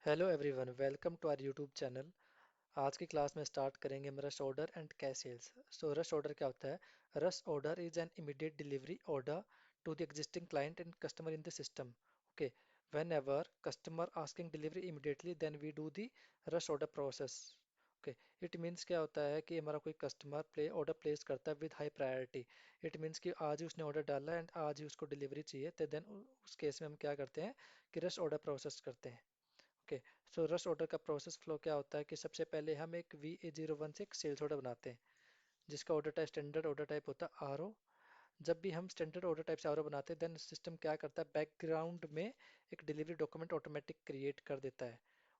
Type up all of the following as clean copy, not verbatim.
Hello everyone, welcome to our YouTube channel. आज की class में स्टार्ट करेंगे हम rush order and cash sales. Rush order क्या होता है? Rush order is an immediate delivery order to the existing client and customer in the system. Okay, whenever customer asking delivery immediately then we do the rush order process. Okay, it means क्या होता है कि हमारा कोई customer order place करता है with high priority. It means कि आज ही उसने ऑर्डर डाला एंड आज ही उसको डिलीवरी चाहिए, तो देन उस केस में हम क्या करते हैं कि रश ऑर्डर प्रोसेस करते हैं। ओके, सो रश ऑर्डर का प्रोसेस फ्लो क्या होता है कि सबसे पहले हम एक VA01 से एक सेल्स ऑर्डर बनाते हैं, जिसका order type standard order type होता है RO। जब भी हम स्टैंडर्ड ऑर्डर टाइप से RO बनाते हैं देन सिस्टम क्या करता है, बैकग्राउंड में एक डिलीवरी डॉक्यूमेंट ऑटोमेटिक क्रिएट कर देता है।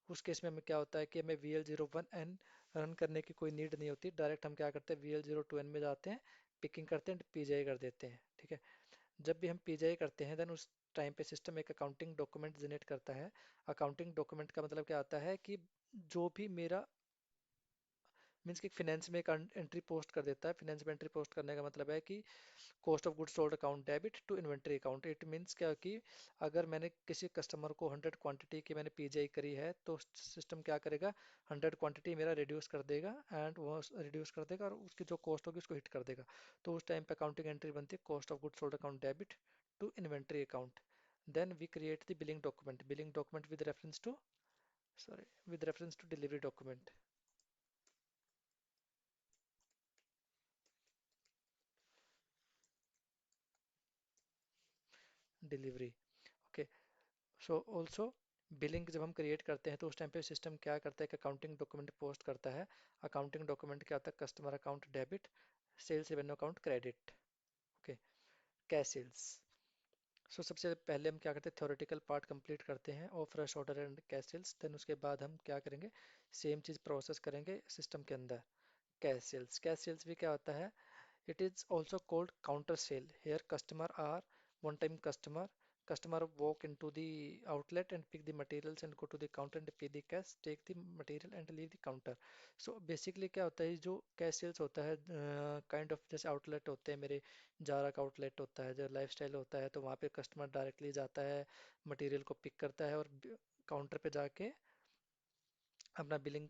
उस केस में हमें क्या होता है कि हमें VL01N रन करने की कोई नीड नहीं होती, डायरेक्ट हम क्या करते हैं VL02N में जाते हैं, पिकिंग करते हैं, PGI कर देते हैं। ठीक है, जब भी हम पीजीआई करते हैं देन उस टाइम पे सिस्टम एक अकाउंटिंग डॉक्यूमेंट जनरेट करता है। अकाउंटिंग डॉक्यूमेंट का मतलब क्या आता है कि जो भी मेरा मीन्स कि फिनेंस में एक एंट्री पोस्ट कर देता है। फिनेंस में एंट्री पोस्ट करने का मतलब है कि cost of goods sold account debit to inventory account. It means क्या कि अगर मैंने किसी कस्टमर को 100 क्वांटिटी की मैंने पीजीआई करी है तो सिस्टम क्या करेगा, 100 क्वांटिटी मेरा रिड्यूस कर देगा एंड वो रिड्यूस कर देगा और उसकी जो कॉस्ट होगी उसको हिट कर देगा। तो उस टाइम पे अकाउंटिंग एंट्री बनती है cost of goods sold account debit to inventory account. Then we create the billing document with reference to delivery document delivery. Okay, so also billing जब हम क्रिएट करते हैं तो उस टाइम पे सिस्टम क्या करता है कि अकाउंटिंग डॉक्यूमेंट पोस्ट करता है। अकाउंटिंग डॉक्यूमेंट क्या होता है, customer account debit, sales revenue account credit. Okay, cash sales. So सबसे पहले हम क्या करते हैं, थ्योरेटिकल पार्ट कंप्लीट करते हैं और fresh order and cash sales. Then उसके बाद हम क्या करेंगे, सेम चीज़ प्रोसेस करेंगे सिस्टम के अंदर। कैश सेल्स भी क्या होता है, it is also called counter sale. Here customer are one time customer. Customer walk into the outlet and pick the materials and go to the counter and pay the cash, take the material and leave the counter. So basically क्या होता है, जो cash sales होता है kind of जैसे outlet होते हैं मेरे, जारा का आउटलेट होता है, जो लाइफस्टाइल होता है, तो वहाँ पे कस्टमर डायरेक्टली जाता है, मटेरियल को पिक करता है और काउंटर पे जाके अपना बिलिंग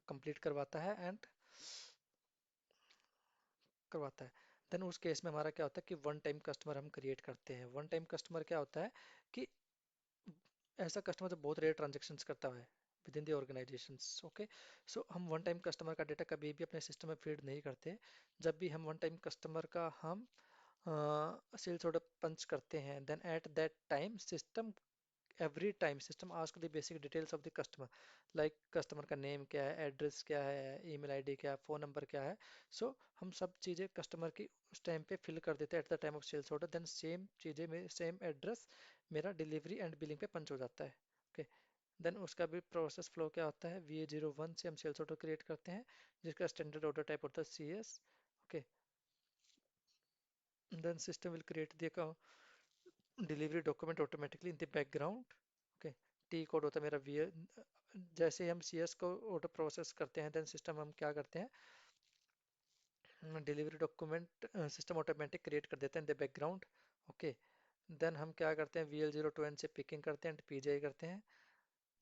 कंप्लीट करवाता है। देन उस केस में हमारा क्या होता है कि वन टाइम कस्टमर हम क्रिएट करते हैं। वन टाइम कस्टमर क्या होता है कि ऐसा कस्टमर जो बहुत रेयर ट्रांजेक्शन्स करता है within the organisations. Okay, so हम वन टाइम कस्टमर का डेटा कभी भी अपने सिस्टम में फीड नहीं करते। जब भी हम वन टाइम कस्टमर का हम सेल्स ऑर्डर पंच करते हैं then at that time system, every time system ask the basic details of the customer, like customer का नेम क्या है, एड्रेस क्या है, ईमेल आईडी क्या है, फ़ोन नंबर क्या है। सो हम सब चीज़ें कस्टमर की उस टाइम पे फिल कर देते हैं at the time of sales order. Then same चीज़ें में सेम एड्रेस मेरा डिलीवरी एंड बिलिंग पे पंच हो जाता है। ओके, देन उसका भी प्रोसेस फ्लो क्या होता है, VA01 से हम सेल्स ऑर्डर क्रिएट करते हैं जिसका स्टैंडर्ड ऑर्डर टाइप होता है CS। Okay, then system will create the delivery document automatically in the background. Okay, T code होता है मेरा वी, जैसे ही हम CS को ऑटो प्रोसेस करते हैं देन सिस्टम हम क्या करते हैं, delivery document system automatic create कर देते हैं in the background. Okay, then हम क्या करते हैं VL02N से पिकिंग करते हैं, PGI करते हैं।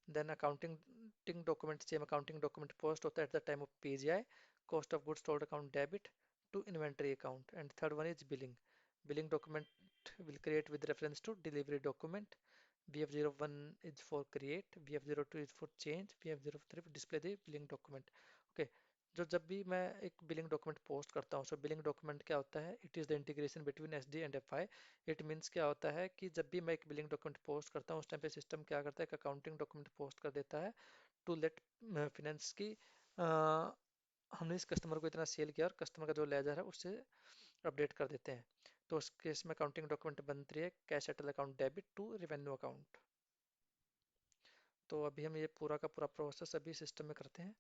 Then accounting document same accounting document post होता है at the time of PGI, cost of goods sold account debit to inventory account. And third one is billing document will create with reference to delivery document. VF01 is for create, VF02 is for change, VF03 for display the billing document. Okay, जो जब भी मैं एक billing document post करता हूँ, सो billing document क्या होता है, it is the integration between SD and FI। It means क्या होता है कि जब भी मैं एक बिलिंग डॉक्यूमेंट पोस्ट करता हूँ उस टाइम पे सिस्टम क्या करता है, एक अकाउंटिंग डॉक्यूमेंट पोस्ट कर देता है टू लेट फिनेंस की हमने इस कस्टमर को इतना सेल किया और कस्टमर का जो लेजर है उससे अपडेट कर देते हैं। तो उस केस में अकाउंटिंग डॉक्यूमेंट बनती है cash settle account debit to revenue account. तो अभी हम ये पूरा का पूरा प्रोसेस अभी सिस्टम में करते हैं।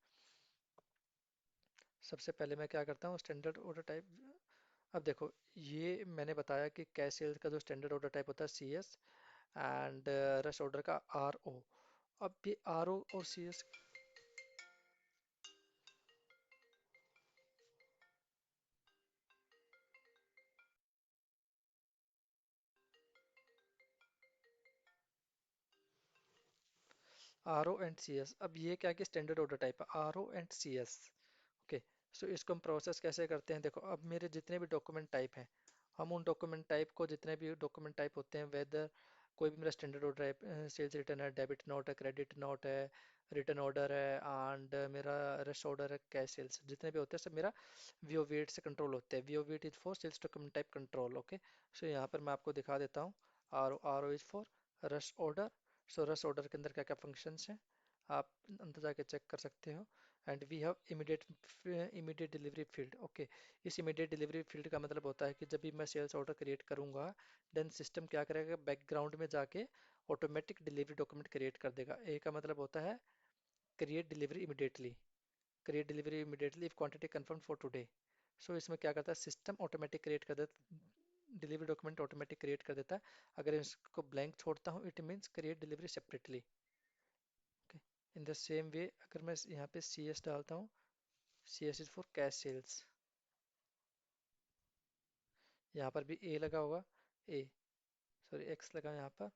सबसे पहले मैं क्या करता हूँ, स्टैंडर्ड ऑर्डर टाइप। अब देखो, ये मैंने बताया कि कैश सेल्स का जो स्टैंडर्ड ऑर्डर टाइप होता है CS एंड रश ऑर्डर का RO। अब ये RO और CS, R O and C S, अब ये क्या है कि स्टैंडर्ड ऑर्डर टाइप है, R O and C S. Okay, so इसको हम प्रोसेस कैसे करते हैं, देखो अब मेरे जितने भी डॉक्यूमेंट टाइप हैं, हम उन डॉक्यूमेंट टाइप को, जितने भी डॉक्यूमेंट टाइप होते हैं, वेदर कोई भी मेरा स्टैंडर्ड ऑर्डर है, सेल्स रिटर्न है, डेबिट नोट है, क्रेडिट नोट है, रिटर्न ऑर्डर है, एंड मेरा रश ऑर्डर है, कैश सेल्स, जितने भी होते हैं सब मेरा वीओ वेट से कंट्रोल होते हैं। VO V eight is for sales document type control. Okay, so यहाँ पर मैं आपको दिखा देता हूँ। R O is for rush order. So rush order के अंदर क्या क्या फंक्शंस हैं आप अंदर जाके चेक कर सकते हो। And we have immediate delivery field. Okay, इस इमीडिएट डिलीवरी फील्ड का मतलब होता है कि जब भी मैं सेल्स ऑर्डर क्रिएट करूंगा, देन सिस्टम क्या करेगा, बैकग्राउंड में जाके ऑटोमेटिक डिलीवरी डॉक्यूमेंट क्रिएट कर देगा। ए का मतलब होता है create delivery immediately, create delivery immediately if quantity confirm for today. So इसमें क्या करता है, सिस्टम ऑटोमेटिक क्रिएट कर देता, डिलीवरी डॉक्यूमेंट ऑटोमेटिक क्रिएट कर देता है। अगर इसको ब्लैंक छोड़ता हूँ, it means create delivery separately. Okay, in the same way अगर मैं यहाँ पे सी एस डालता हूँ, C S is for cash sales, यहाँ पर भी ए लगा होगा, ए सॉरी एक्स लगा यहाँ पर,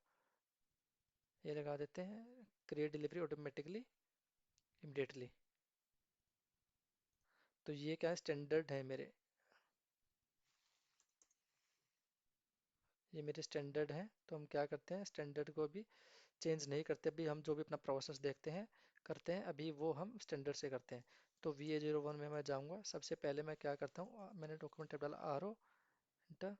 ये लगा देते हैं क्रिएट डिलीवरी ऑटोमेटिकली इमिडिएटली। तो ये क्या है, स्टैंडर्ड है मेरे, ये मेरे स्टैंडर्ड हैं। तो हम क्या करते हैं, स्टैंडर्ड को अभी चेंज नहीं करते, अभी हम जो भी अपना प्रोसेस देखते हैं करते हैं, अभी वो हम स्टैंडर्ड से करते हैं। तो VA01 में मैं जाऊंगा, सबसे पहले मैं क्या करता हूँ, मैंने डॉक्यूमेंट टाइप डाला आर ओ, इंटर।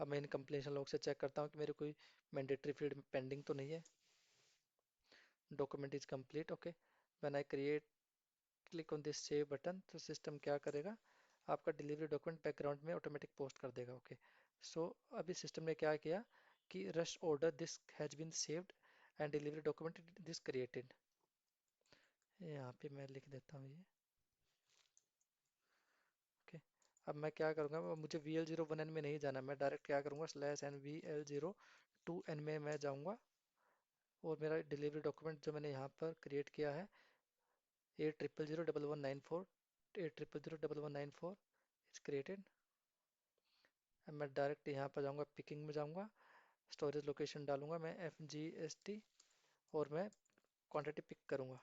अब मैं इन कंप्लीशन लॉग से चेक करता हूँ कि मेरे कोई मैंडेटरी फील्ड पेंडिंग तो नहीं है। Document is complete. Okay, when I create click on this save button, तो सिस्टम क्या करेगा, आपका डिलीवरी डॉक्यूमेंट बैकग्राउंड में ऑटोमेटिक पोस्ट कर देगा। ओके, सो अभी सिस्टम ने क्या किया कि rush order this has been saved and delivery document this created. यहाँ पे मैं लिख देता हूँ ये। ओके, अब मैं क्या करूँगा, मुझे VL01N में नहीं जाना, मैं डायरेक्ट क्या करूँगा, /n VL02N में मैं जाऊँगा, और मेरा डिलीवरी डॉक्यूमेंट जो मैंने यहाँ पर क्रिएट किया है, 8000194, 8000194 इट्स क्रिएटेड। अब मैं डायरेक्ट यहाँ पर जाऊँगा, पिकिंग में जाऊँगा, स्टोरेज लोकेशन डालूंगा मैं FGST, और मैं क्वांटिटी पिक करूँगा।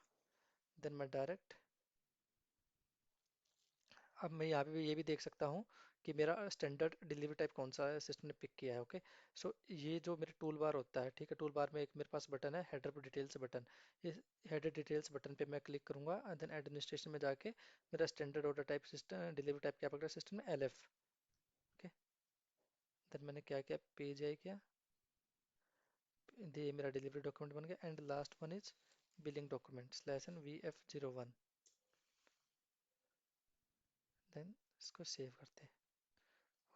देन मैं डायरेक्ट, अब मैं यहाँ पे भी ये भी देख सकता हूँ कि मेरा स्टैंडर्ड डिलीवरी टाइप कौन सा है, सिस्टम ने पिक किया है। ओके, सो ये जो मेरे टूल बार होता है, ठीक है, टूल बार में एक मेरे पास बटन है हेडर डिटेल्स बटन, इस हेडर डिटेल्स बटन पे मैं क्लिक करूंगा, एंड देन एडमिनिस्ट्रेशन में जाके मेरा standard order type system delivery type क्या पकड़ा सिस्टम में, LF। ओके, देन मैंने क्या किया, पेज आई किया, ये मेरा डिलीवरी डॉक्यूमेंट बन गया, and last one is billing document /n VF01। Then इसको सेव करते हैं।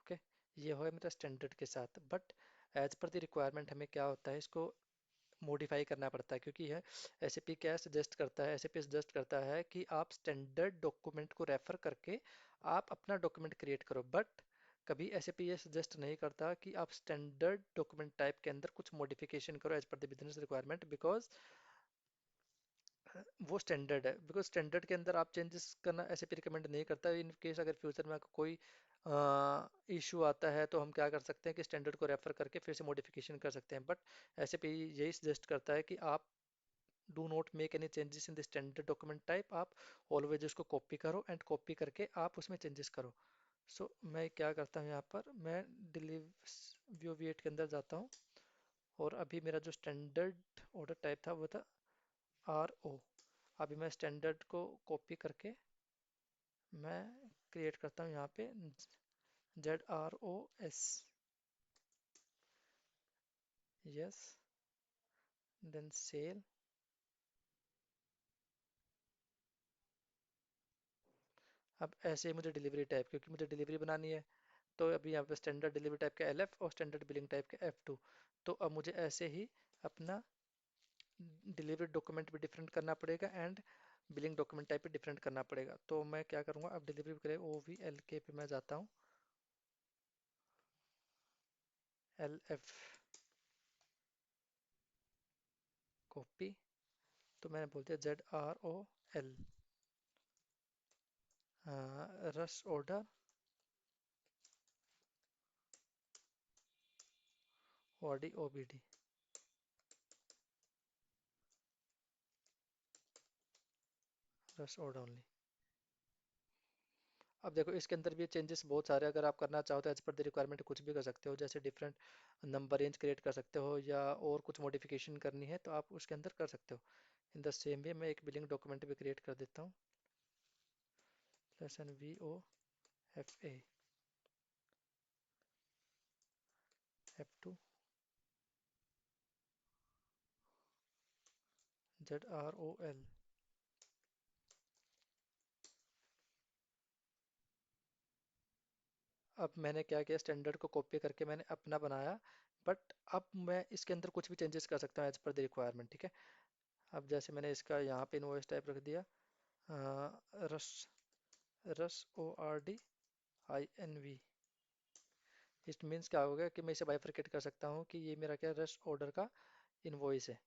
ओके, ये हो मेरा स्टैंडर्ड के साथ, but as per the requirement हमें क्या होता है, इसको मॉडिफाई करना पड़ता है, क्योंकि है एसएपी क्या सजेस्ट करता है, एसएपी सजेस्ट करता है कि आप स्टैंडर्ड डॉक्यूमेंट को रेफर करके आप अपना डॉक्यूमेंट क्रिएट करो, बट कभी एसएपी ये सजेस्ट नहीं करता कि आप स्टैंडर्ड डॉक्यूमेंट टाइप के अंदर कुछ मॉडिफिकेशन करो as per the business requirement, because वो स्टैंडर्ड है, बिकॉज स्टैंडर्ड के अंदर आप चेंजेस करना ऐसे भी रिकमेंड नहीं करता। इन केस अगर फ्यूचर में कोई इशू आता है तो हम क्या कर सकते हैं कि स्टैंडर्ड को रेफर करके फिर से मॉडिफिकेशन कर सकते हैं, बट ऐसे भी यही सजेस्ट करता है कि आप do not make any changes in the standard document type, आप ऑलवेज उसको कॉपी करो एंड कॉपी करके आप उसमें चेंजेस करो। सो मैं क्या करता हूँ, यहाँ पर मैं डिलीव व्यू V8 के अंदर जाता हूँ, और अभी मेरा जो स्टैंडर्ड ऑर्डर टाइप था वो था RO। अभी मैं स्टैंडर्ड को कॉपी करके मैं क्रिएट करता हूँ यहाँ पे ZROS, यस, देन सेल। अब ऐसे ही मुझे डिलीवरी टाइप, क्योंकि मुझे डिलीवरी बनानी है, तो अभी यहाँ पे स्टैंडर्ड डिलीवरी टाइप का LF और स्टैंडर्ड बिलिंग टाइप का F2। तो अब मुझे ऐसे ही अपना डिलीवरी डॉक्यूमेंट भी डिफरेंट करना पड़ेगा एंड बिलिंग डॉक्यूमेंट टाइप भी डिफरेंट करना पड़ेगा। तो मैं क्या करूँगा, अब डिलीवरी करे OVLK पे मैं जाता हूँ, LF कॉपी, तो मैंने बोल दिया ZROS, L, rush order OD OBD, rush order only. अब देखो इसके अंदर भी चेंजेस बहुत सारे, अगर आप करना चाहो तो एज पर द रिक्वायरमेंट कुछ भी कर सकते हो, जैसे डिफरेंट नंबर रेंज क्रिएट कर सकते हो या और कुछ मॉडिफिकेशन करनी है तो आप उसके अंदर कर सकते हो। इन द सेम वे मैं एक बिलिंग डॉक्यूमेंट भी क्रिएट कर देता हूँ, लेसन V O F A F to Z R O L. अब मैंने क्या किया, स्टैंडर्ड को कॉपी करके मैंने अपना बनाया, बट अब मैं इसके अंदर कुछ भी चेंजेस कर सकता हूँ एज पर द रिक्वायरमेंट, ठीक है। अब जैसे मैंने इसका यहाँ पे इनवॉइस टाइप रख दिया, rush, rush O R D I N V. It means क्या होगा कि मैं इसे बाइफरकेट कर सकता हूँ कि ये मेरा क्या रस ऑर्डर का इनवॉइस है।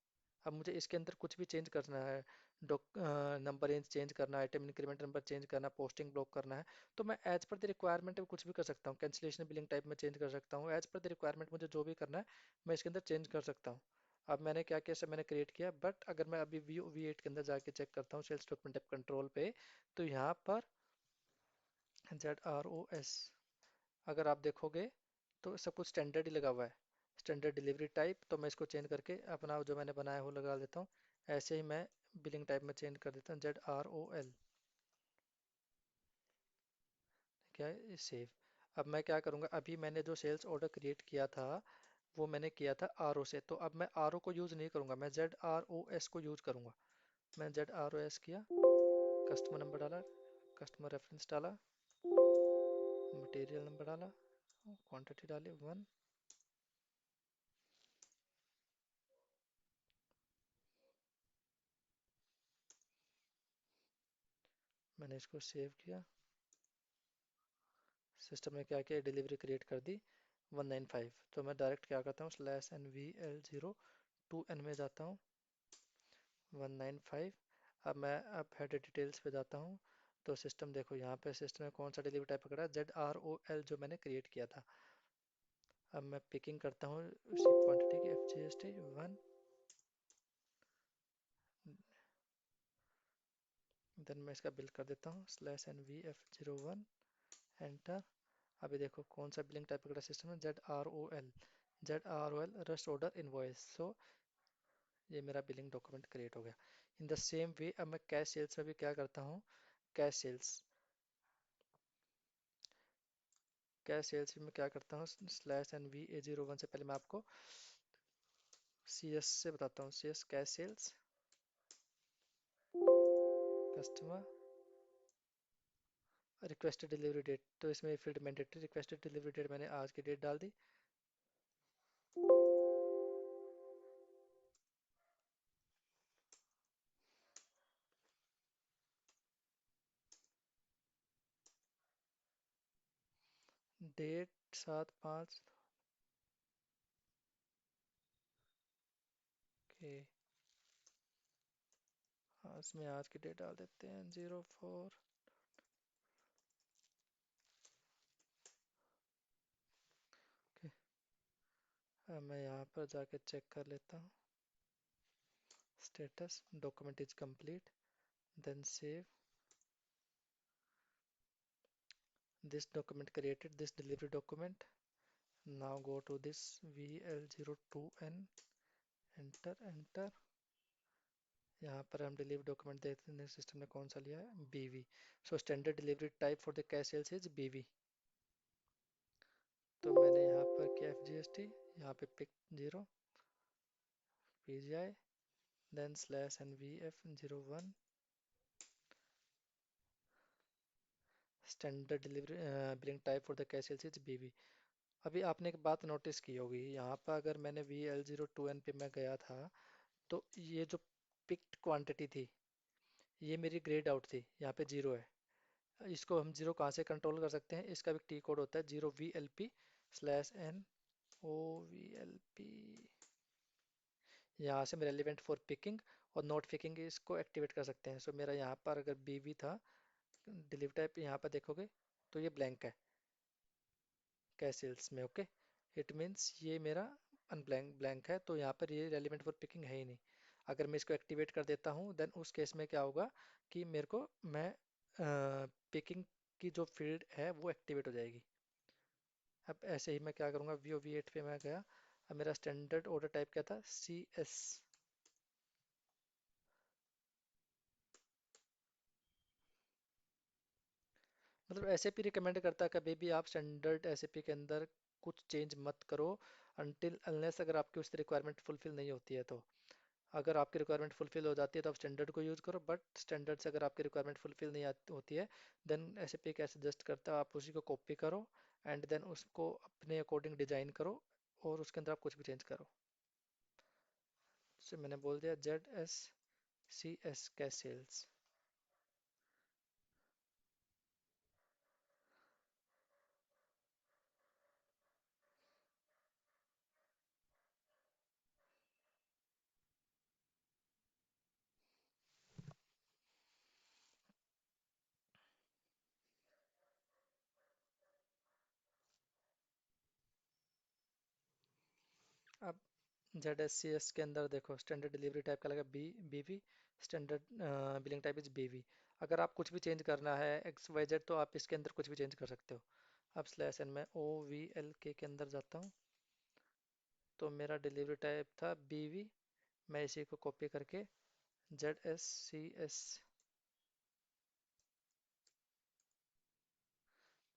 अब मुझे इसके अंदर कुछ भी चेंज करना है, डॉक नंबर रेंज चेंज करना है, आइटम इंक्रीमेंट नंबर चेंज करना है, पोस्टिंग ब्लॉक करना है, तो मैं एज पर द रिक्वायरमेंट कुछ भी कर सकता हूँ। कैंसिलेशन बिलिंग टाइप में चेंज कर सकता हूँ, एज पर द रिक्वायरमेंट मुझे जो भी करना है मैं इसके अंदर चेंज कर सकता हूँ। अब मैंने क्या किया, सब मैंने क्रिएट किया, बट अगर मैं अभी वी एट के अंदर जाके चेक करता हूँ सेल्स डॉक्यूमेंट टाइप कंट्रोल पे, तो यहाँ पर जेड आर ओ एस, अगर आप देखोगे तो सब कुछ स्टैंडर्ड ही लगा हुआ है, स्टैंडर्ड डिलीवरी टाइप। तो मैं इसको चेंज करके अपना जो मैंने बनाया है वो लगा देता हूँ। ऐसे ही मैं बिलिंग टाइप में चेंज कर देता हूँ, जेड आर ओ एल, क्या है सेव। अब मैं क्या करूँगा, अभी मैंने जो सेल्स ऑर्डर क्रिएट किया था वो मैंने किया था आर ओ से, तो अब मैं आर ओ को यूज़ नहीं करूँगा, मैं जेड आर ओ एस को यूज़ करूँगा। मैं जेड आर ओ एस किया, कस्टमर नंबर डाला, कस्टमर रेफरेंस डाला, मटेरियल नंबर डाला, क्वांटिटी डाली 1। मैंने इसको सेव किया, सिस्टम में क्या किया, डिलीवरी क्रिएट कर दी 195। तो मैं डायरेक्ट क्या करता हूँ, slash N V L zero two N में जाता हूँ, 195। अब हेड डिटेल्स पे जाता हूँ, तो सिस्टम देखो यहाँ पे सिस्टम में कौन सा डिलीवरी टाइप पकड़ा है, जेड आर ओ एल जो मैंने क्रिएट किया था। अब मैं पिकिंग करता हूँ उसी क्वांटिटी की, F G S T 1, then मैं इसका बिल कर देता हूँ, slash N V F zero one, enter. अभी देखो कौन सा बिलिंग टाइप पकड़ा सिस्टम में, Z R O L, Z R O L rush order invoice. So ये मेरा बिलिंग डॉक्यूमेंट क्रिएट हो गया। इन द सेम वे अब मैं कैश सेल्स में भी क्या करता हूँ, कैश सेल्स, कैश सेल्स में क्या करता हूँ, slash N V A zero one से पहले मैं आपको सी एस से बताता हूँ, C S cash sales, customer requested delivery date, तो इसमें field mandatory requested delivery date मैंने आज की डेट डाल दी, डेट 7/5 के। हाँ इसमें आज की डेट डाल देते हैं 04। ओके, अब मैं यहाँ पर जाके चेक कर लेता हूँ, status document is complete, then save, this document created this delivery document, now go to this VL02N, enter enter। यहाँ पर हम डिलीवरी डॉक्यूमेंट देखते हैं सिस्टम ने कौन सा लिया है, BV. So standard delivery type for the cash sales is BV. तो मैंने यहाँ पर किया एफ जी एस टी, यहाँ पे pick zero, P G I, then slash N V F zero one, standard delivery billing type for the cash sales is BV. अभी आपने एक बात नोटिस की होगी, यहाँ पर अगर मैंने V L zero two N पे मैं गया था, तो ये जो पिक्ड क्वांटिटी थी ये मेरी ग्रेड आउट थी, यहाँ पे जीरो है। इसको हम जीरो कहाँ से कंट्रोल कर सकते हैं, इसका भी टी कोड होता है, zero V L P slash N O V L P, यहाँ से मैं रेलिवेंट फॉर पिकिंग, और नोट पिकिंग इसको एक्टिवेट कर सकते हैं। सो मेरा यहाँ पर अगर बीवी था, डिलीव टाइप यहाँ पर देखोगे तो ये ब्लैंक है कैसेल्स में। ओके, इट मीन्स ये मेरा अनब्लैंक ब्लैंक है, तो यहाँ पर ये रेलिवेंट फॉर पिकिंग है ही नहीं। अगर मैं इसको एक्टिवेट कर देता हूँ देन उस केस में क्या होगा कि मेरे को मैं पिकिंग की जो फील्ड है वो एक्टिवेट हो जाएगी। अब ऐसे ही मैं क्या करूँगा, वी ओ वी एट पे मैं गया। अब मेरा स्टैंडर्ड ऑर्डर टाइप क्या था, सी एस। मतलब एसएपी रिकमेंड करता है कभी भी आप स्टैंडर्ड एसएपी के अंदर कुछ चेंज मत करो अनटिल अनलेस अगर आपकी उसकी रिक्वायरमेंट फुलफिल नहीं होती है तो। अगर आपकी रिक्वायरमेंट फुलफिल हो जाती है तो आप स्टैंडर्ड को यूज़ करो, बट स्टैंडर्ड से अगर आपकी रिक्वायरमेंट फुलफिल नहीं होती है देन एसएपी कैसे सजेस्ट करता है आप उसी को कॉपी करो एंड देन उसको अपने अकॉर्डिंग डिजाइन करो और उसके अंदर आप कुछ भी चेंज करो। जैसे मैंने बोल दिया Z S C S cash sales. अब जेड एस सी एस के अंदर देखो स्टैंडर्ड डिलीवरी टाइप का लगा बी बीवी, स्टैंडर्ड बिलिंग टाइप इज बीवी। अगर आप कुछ भी चेंज करना है एक्स वाई जेड तो आप इसके अंदर कुछ भी चेंज कर सकते हो। अब स्लैश एन में ओ वी एल के अंदर जाता हूँ तो मेरा डिलीवरी टाइप था बीवी। मैं इसी को कॉपी करके Z S C S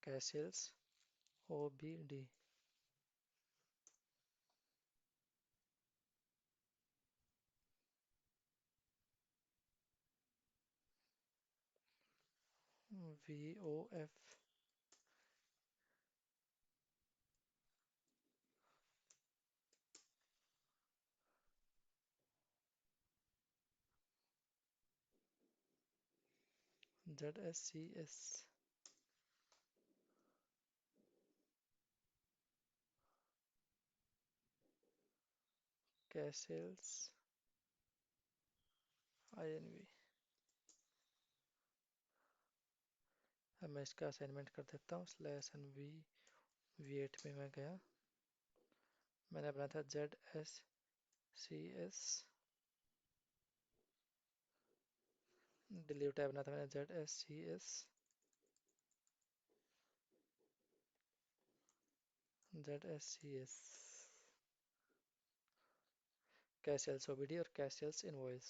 cash sales O B D V O F Z S C S cash sales I N V. अब मैं इसका असाइनमेंट कर देता हूँ slash N V V eight में मैं गया। मैंने बनाया था Z S C S delivery type बनाया था मैंने Z S C S Z S C S cash sales OBD और कैश सेल्स इनवॉइस।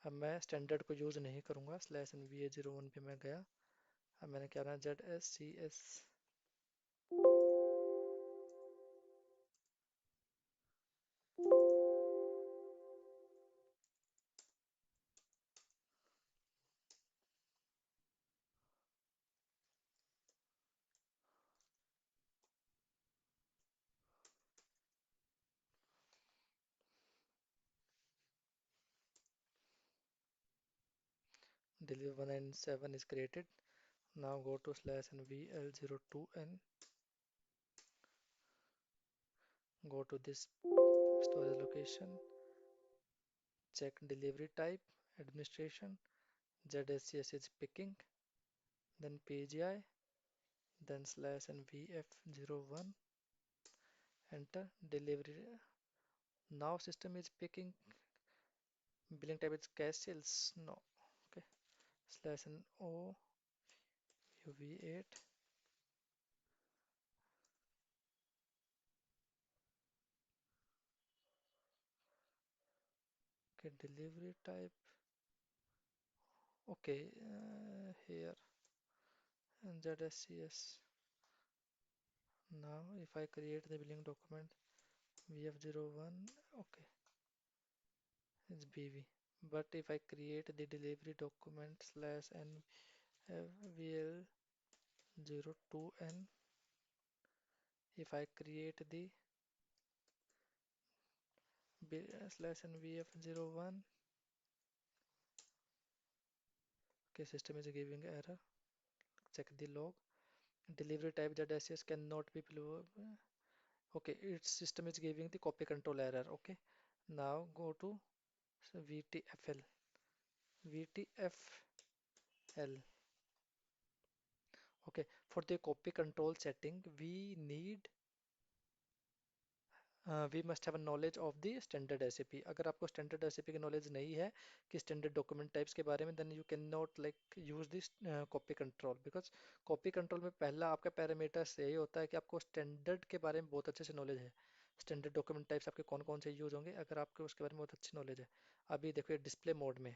अब मैं स्टैंडर्ड को यूज़ नहीं करूँगा slash N V A zero one पे मैं गया। अब मैंने क्या बनाया Z S C S deliver 197 is created. Now go to slash and VL02N, go to this storage location, check delivery type, administration, ZSCS is picking, then PGI, then slash and VF01, enter delivery. Now system is picking, billing type is cash sales, no, okay, slash and O UV8, okay, delivery type, okay, here, and ZSCS. Now if I create the billing document VF01, okay, it's BV. But if I create the delivery document slash NVL02N, if I create the slash NVF01, okay, system is giving error. Check the log. Delivery type ZSS cannot be okay, its system is giving the copy control error. Okay, now go to So VTFL, VTFL. Okay, for the copy control setting, we must have a knowledge of the standard SAP. अगर आपको standard SAP की knowledge नहीं है कि standard document types के बारे में, then you cannot like use this copy control, because copy control में पहला आपका parameters यही होता है कि आपको standard के बारे में बहुत अच्छे से knowledge है। standard document types आपके कौन कौन से यूज होंगे, अगर आपको उसके बारे में बहुत अच्छी knowledge है। अभी देखो ये डिस्प्ले मोड में,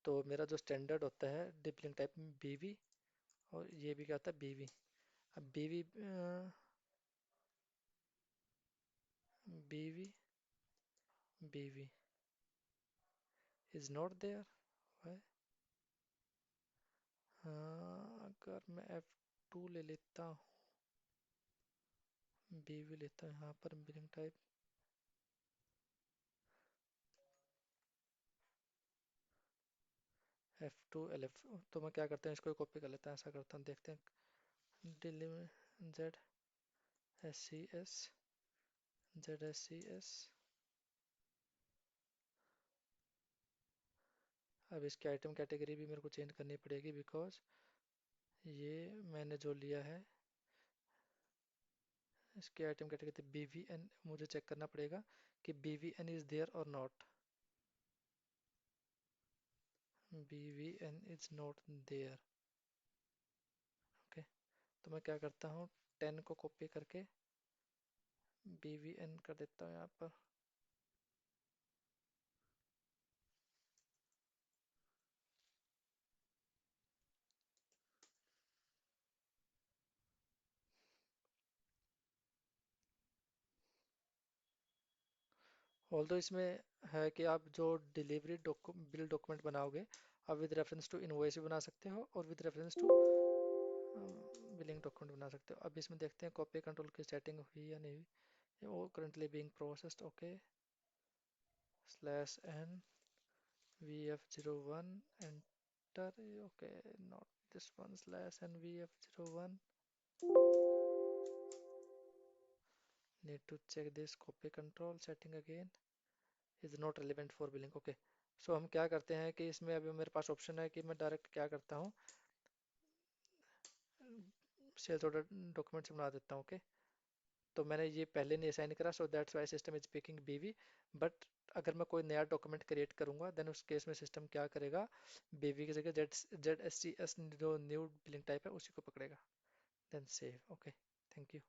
तो मेरा जो स्टैंडर्ड होता है डिप लिंक टाइप में बीवी, और ये भी क्या होता है बीवी। अब बीवी, बीवी, बीवी इज नॉट देयर। हाँ, अगर मैं F2 ले लेता हूँ, बीवी लेता हूँ यहाँ पर बिलिंग टाइप, F2 LF, तो मैं क्या करता हूँ इसको कॉपी कर लेता हूँ, ऐसा करता हूँ, देखते हैं। Deliver Z S C S, Z S C S. अब इसकी आइटम कैटेगरी भी मेरे को चेंज करनी पड़ेगी, बिकॉज ये मैंने जो लिया है, इसकी item category B V N, मुझे चेक करना पड़ेगा कि B V N is there or not. B V N is not there. Okay, तो मैं क्या करता हूँ, 10 को कॉपी करके बी वी एन कर देता हूँ यहाँ पर। ऑल्दो इसमें है कि आप जो डिलीवरी बिल डॉक्यूमेंट बनाओगे, आप विद रेफरेंस टू इनवॉइस भी बना सकते हो और with reference to billing document बना सकते हो। अब इसमें देखते हैं कॉपी कंट्रोल की सेटिंग हुई या नहीं हुई। वो currently being processed. Okay, slash N VF01 enter. Okay, not this one, slash N VF01, need to check this copy control setting again, is not relevant for billing। Okay, so हम क्या करते हैं कि इसमें अभी मेरे पास ऑप्शन है कि मैं डायरेक्ट क्या करता हूँ, सेल्स ऑर्डर डॉक्यूमेंट से बना देता हूँ। ओके, तो मैंने ये पहले नहीं असाइन करा, so that's why system is picking BV. But अगर मैं कोई नया डॉक्यूमेंट क्रिएट करूंगा, देन उस केस में सिस्टम क्या करेगा, बीवी की जगह जेड एस सी एस जो न्यू बिलिंग टाइप है उसी को पकड़ेगा। Then save. Okay, thank you.